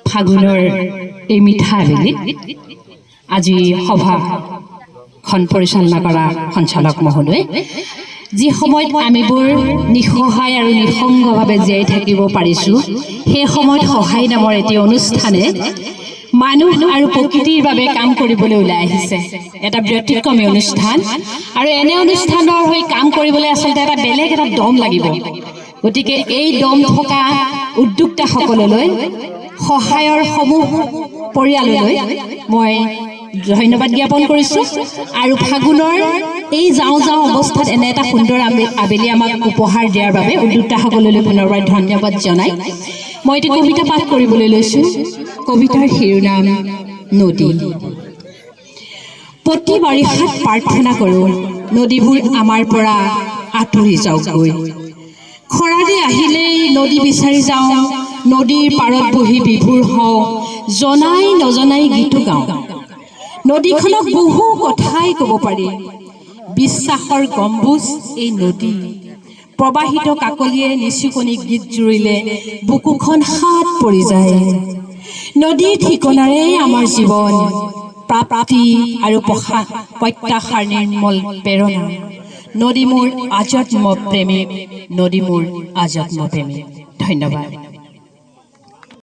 ফাগুনৰ এই মিঠা আবেলিত আজি সভাখন পৰিচালনা কৰা সঞ্চালক মহোদয়, যি সময়ত আমিবোৰ নিসহায় আৰু নিঃসংগভাৱে জীয়াই থাকিব পাৰিছোঁ, সেই সময়ত সহায় নামৰ এটি অনুষ্ঠানে মানুহ আৰু প্ৰকৃতিৰ বাবে কাম কৰিবলৈ ওলাই আহিছে। এটা ব্যতিক্ৰমী অনুষ্ঠান, আৰু এনে অনুষ্ঠানৰ হৈ কাম কৰিবলৈ আচলতে এটা বেলেগ এটা দম লাগিব। গতিকে এই দম থকা উদ্যোক্তাসকললৈ, সহায়ৰ সমূহ পৰিয়াললৈ মই ধন্যবাদ জ্ঞাপন কৰিছোঁ। আৰু ফাগুনৰ এই যাওঁ যাওঁ অৱস্থাত এনে এটা সুন্দৰ আবেলি আমাক উপহাৰ দিয়াৰ বাবে উদ্যোক্তাসকললৈ পুনৰবাৰ ধন্যবাদ জনাই মই এটি কবিতা পাঠ কৰিবলৈ লৈছোঁ। কবিতাৰ শিৰোনাম নদী। প্ৰতি বাৰিষাত প্ৰাৰ্থনা কৰোঁ, নদীবোৰ আমাৰ পৰা আঁতৰি যাওকগৈ। খৰালি আহিলেই নদী বিচাৰি যাওঁ, নদীৰ পাৰত বহি বিভোৰ হওঁ, জনাই নজনাই গীতো গাওঁ। নদীখনক বহু কথাই ক'ব পাৰি, বিশ্বাসৰ গম্বুজ এই নদী। প্ৰবাহিত কাকলিয়ে নিচুকনি গীত জুৰিলে বুকুখন হাত পৰি যায়। নদীৰ ঠিকনাৰে আমাৰ জীৱন, প্ৰাপ্তি আৰু প্ৰত্যাশাৰ নিৰ্মল প্ৰেৰণা। নদী মোৰ আজন্ম প্ৰেমিক, নদী মোৰ আজন্ম প্ৰেমিক। ধন্যবাদ।